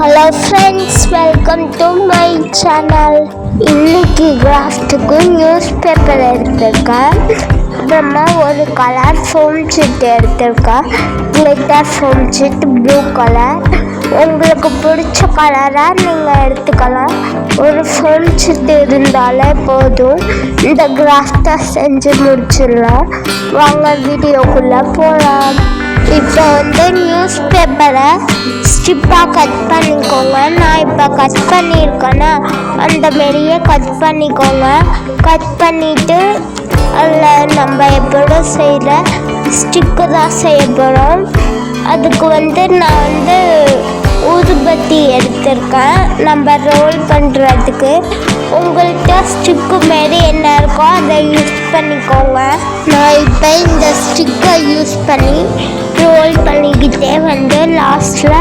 Hello friends, welcome to my channel. இன்னைக்கு கிராஃப்ட்டுக்கு news paper எடுத்திருக்கேன். அப்புறமா ஒரு கலர் ஃபோம் ஷீட் எடுத்திருக்கேன். Glitter foam sheet blue colour. உங்களுக்கு பிடிச்ச கலராக நீங்கள் எடுத்துக்கலாம். ஒரு ஃபோம் ஷீட் இருந்தாலே போதும். இந்த கிராஃப்டை செஞ்சு முடிச்சிடலாம். வாங்க வீடியோக்குள்ளே போகலாம். இப்போ நியூஸ் பேப்பரை ஸ்ட்ரிப்பாக கட் பண்ணிக்கோங்க. நான் இப்போ கட் பண்ணியிருக்கேன்னா அந்த மாரியே கட் பண்ணிக்கோங்க. கட் பண்ணிவிட்டு அதில் நம்ம எப்போதும் செய்கிற ஸ்டிக்கு தான் செய்ய போகிறோம். அதுக்கு நான் ஊதுபத்தி எடுத்திருக்கேன் நம்ம ரோல் பண்ணுறதுக்கு. உங்கள்கிட்ட ஸ்டிக்கு மாரி என்ன இருக்கோ அதை யூஸ் பண்ணிக்கோங்க. நான் இப்போ இந்த ஸ்டிக்கை யூஸ் பண்ணி ரோல் பண்ணிக்கிட்டே லாஸ்ட்டில்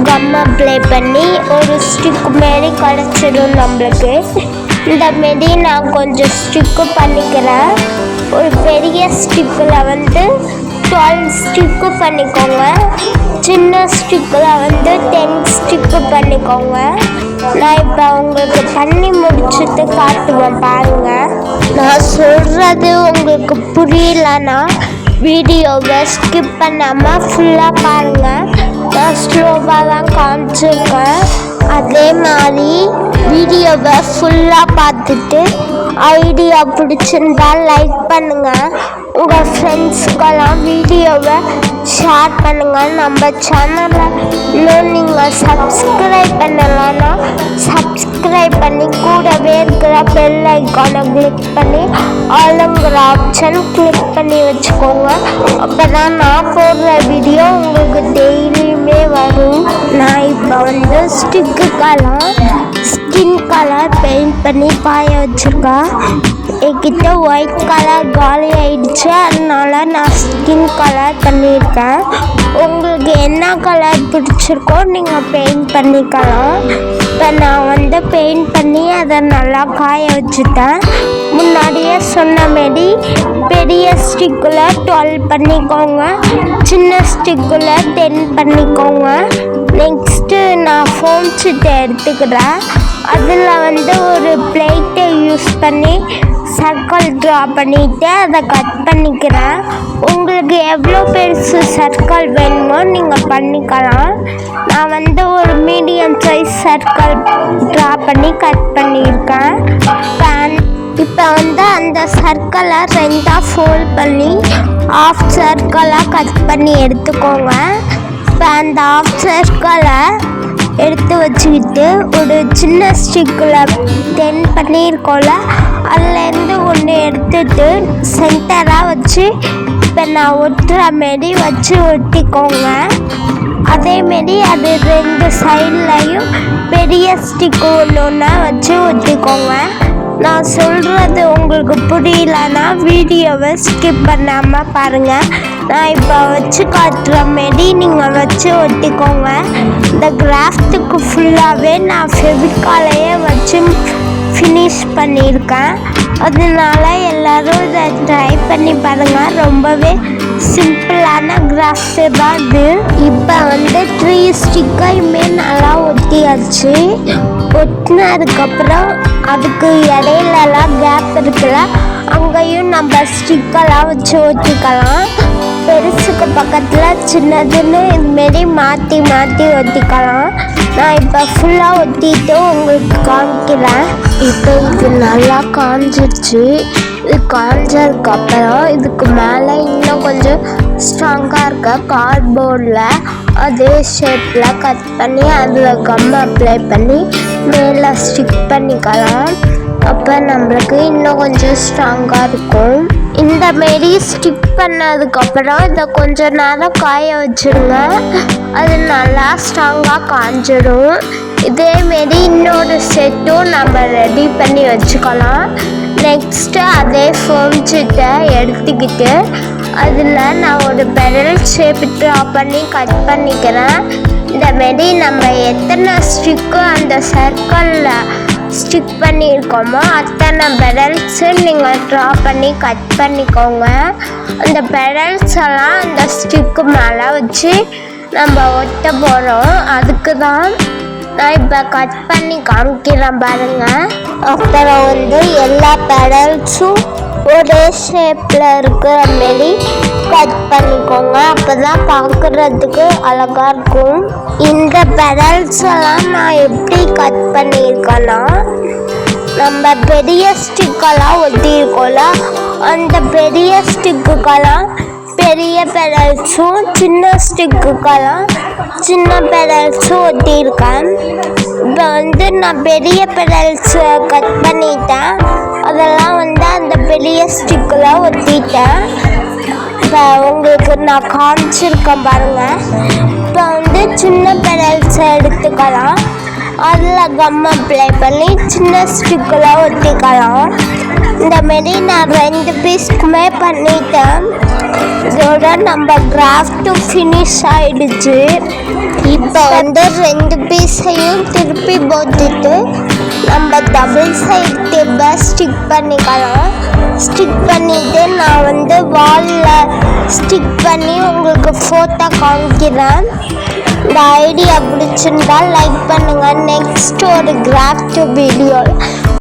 கம் அப்ளை பண்ணி ஒரு ஸ்டிக்கு மாரி கிடச்சிடும் நம்மளுக்கு. இந்த மாரி நான் கொஞ்சம் ஸ்டிக்கு பண்ணிக்கிறேன். ஒரு பெரிய ஸ்டிக்கில் 12 ஸ்டிக்கு பண்ணிக்கோங்க. சின்ன ஸ்டிக்கில் 10 ஸ்டிக்கு பண்ணிக்கோங்க. நான் இப்போ உங்களுக்கு பண்ணி முடிச்சுட்டு காட்டுவேன் பாருங்கள். நான் சொல்கிறது உங்களுக்கு புரியலன்னா வீடியோவை ஸ்கிப் பண்ணாமல் ஃபுல்லாக பாருங்கள். நான் ஸ்லோவாக தான் காமிச்சிருக்கேன். அதே மாதிரி வீடியோவை ஃபுல்லாக பார்த்துட்டு ஐடியா பிடிச்சிருந்தா லைக் பண்ணுங்கள். உங்கள் ஃப்ரெண்ட்ஸுக்கெல்லாம் வீடியோவை ஷேர் பண்ணுங்கள். நம்ம சேனலில் இன்னும் நீங்கள் சப்ஸ்கிரைப் பண்ணலைன்னா சப்ஸ்கிரைப் பண்ணி கூடவே இருக்கிற பெல் ஐக்கானை கிளிக் பண்ணி ஆளுங்கிற ஆப்ஷன் கிளிக் பண்ணி வச்சுக்கோங்க. அப்போ தான் நான் போடுற வீடியோ உங்களுக்கு டெய்லியுமே வரும். நான் இப்போ ஸ்டிக்குக்கெல்லாம் ஸ்கின் கலர் பெயிண்ட் பண்ணி பாய வச்சுருக்கேன். என்கிட்ட ஒயிட் கலர் காலி ஆயிடுச்சு, அதனால நான் ஸ்கின் கலர் பண்ணியிருக்கேன். உங்களுக்கு என்ன கலர் பிடிச்சிருக்கோ நீங்கள் பெயிண்ட் பண்ணிக்கலாம். இப்போ நான் பெயிண்ட் பண்ணி அதை நல்லா காய வச்சுட்டேன். முன்னாடியே சொன்ன மாரி பெரிய ஸ்டிக்கில் 12 பண்ணிக்கோங்க, சின்ன ஸ்டிக்கில் 10 பண்ணிக்கோங்க. நெக்ஸ்ட்டு நான் ஃபோம் ஷீட்டை எடுத்துக்கிறேன். அதில் ஒரு பிளேட்டை யூஸ் பண்ணி சர்க்கிள் ட்ரா பண்ணிவிட்டு அதை கட் பண்ணிக்கிறேன். உங்களுக்கு எவ்வளோ பெருசு சர்க்கிள் வேணுமோ நீங்கள் பண்ணிக்கலாம். நான் ஒரு மீடியம் சைஸ் சர்க்கிள் ட்ரா பண்ணி கட் பண்ணியிருக்கேன். இப்போ அந்த சர்க்கிளை 2 ஃபோல்ட் பண்ணி ஆஃப் சர்க்கிளாக கட் பண்ணி எடுத்துக்கோங்க. இப்போ அந்த ஆஃப் சர்க்கிளை எடுத்து வச்சுக்கிட்டு ஒரு சின்ன ஸ்டிக்கில் 10 பண்ணியிருக்கோம்ல, அதுலேருந்து ஒன்று எடுத்துட்டு சென்டராக வச்சு இப்போ நான் ஒட்டுற மாரி வச்சு ஒட்டிக்கோங்க. அதேமாரி அது 2 சைட்லையும் பெரிய ஸ்டிக்கு ஒன்று வச்சு ஒட்டிக்கோங்க. நான் சொல்கிறது உங்களுக்கு புரியலன்னா வீடியோவை ஸ்கிப் பண்ணாமல் பாருங்கள். நான் இப்போ வச்சு காட்டுற மாரி நீங்கள் வச்சு ஒட்டிக்கோங்க. இந்த கிராஃப்ட்டுக்கு ஃபுல்லாகவே நான் ஃபெவிகாலையே வச்சு ஃபினிஷ் பண்ணியிருக்கேன். அதனால எல்லோரும் இதை ட்ரை பண்ணி பாருங்கள். ரொம்பவே சிம்பிளான கிராஃப்ட்டு தான் இது. இப்போ 3 ஸ்டிக்கையுமே நல்லா ஒட்டியாச்சு. ஒட்டினதுக்கப்புறம் அதுக்கு இடையிலலாம் கேப் இருக்குல்ல, அங்கேயும் நம்ம ஸ்டிக்கெல்லாம் வச்சு ஒட்டிக்கலாம். பெருசுக்கு பக்கத்தில் சின்னதுன்னு இதுமாரி மாற்றி மாற்றி ஒட்டிக்கலாம். நான் இப்போ ஃபுல்லாக ஒட்டிட்டு உங்களுக்கு காமிக்கிறேன். இப்போ இது நல்லா காஞ்சிடுச்சு. இது காஞ்சதுக்கப்புறம் இதுக்கு மேலே இன்னும் கொஞ்சம் ஸ்ட்ராங்காக இருக்க கார்ட்போர்டில் அதே ஷேப்பில் கட் பண்ணி அதில் கம் அப்ளை பண்ணி மேலே ஸ்டிக் பண்ணிக்கலாம். அப்போ நம்மளுக்கு இன்னும் கொஞ்சம் ஸ்ட்ராங்காக இருக்கும். இந்த மாரி ஸ்டிக் பண்ணதுக்கப்புறம் இதை கொஞ்சம் நேரம் காய வச்சுருங்க. அது நல்லா ஸ்ட்ராங்காக காஞ்சிடும். இதேமாரி இன்னொரு செட்டும் நம்ம ரெடி பண்ணி வச்சுக்கலாம். நெக்ஸ்ட்டு அதே ஃபோம் ஷீட்டை எடுத்துக்கிட்டு அதில் நான் ஒரு பெரல் ஷேப் ட்ரா பண்ணி கட் பண்ணிக்கிறேன். இந்த மாரி நம்ம எத்தனை ஸ்டிக்கு அந்த சர்க்கிளில் ஸ்டிக் பண்ணியிருக்கோமோ அத்தனை பெரல்ஸு நீங்கள் ட்ரா பண்ணி கட் பண்ணிக்கோங்க. அந்த பெரல்ஸ் எல்லாம் அந்த ஸ்டிக்கு மேலே வச்சு நம்ம ஒட்ட போகிறோம். அதுக்கு தான் நான் இப்போ கட் பண்ணி காமிக்கிறேன் பாருங்க. அப்புறம் எல்லா பெடல்ஸும் ஒரே ஷேப்பில் இருக்கிற மாரி கட் பண்ணிக்கோங்க. அப்போ தான் பார்க்குறதுக்கு அழகாக இருக்கும். இந்த பெடல்ஸ் எல்லாம் நான் எப்படி கட் பண்ணியிருக்கேன்னா, நம்ம பெரிய ஸ்டிக்கெல்லாம் ஒட்டியிருக்கோம்ல, அந்த பெரிய ஸ்டிக்குக்கெல்லாம் பெரிய பெடல்ஸும் சின்ன ஸ்டிக்குக்கெல்லாம் சின்ன பெடல்ஸும் ஒட்டியிருக்கேன். இப்போ நான் பெரிய பெடல்ஸை கட் பண்ணிட்டேன். அதெல்லாம் அந்த பெரிய ஸ்டிக்கில் ஒட்டிட்டேன். இப்போ உங்களுக்கு நான் காமிச்சிருக்கேன் பாருங்கள். இப்போ சின்ன பெடல்ஸை எடுத்துக்கலாம். அதில் கம் அப்ளை பண்ணி சின்ன ஸ்டிக்கில் ஒட்டிக்கலாம். இந்த மாரி நான் 2 பீஸ்க்குமே பண்ணிட்டேன். இதோட நம்ம கிராஃப்ட்டும் ஃபினிஷ் ஆகிடுச்சு. இப்போ 2 பீஸையும் திருப்பி போட்டுட்டு நம்ம டபுள் சைடு டேப்பை ஸ்டிக் பண்ணிக்கலாம். ஸ்டிக் பண்ணிவிட்டு நான் வாலில் ஸ்டிக் பண்ணி உங்களுக்கு ஃபோட்டோ காமிக்கிறேன். இந்த ஐடியா பிடிச்சிருந்தா லைக் பண்ணுங்கள். நெக்ஸ்ட் ஒரு கிராஃப்ட் வீடியோவில்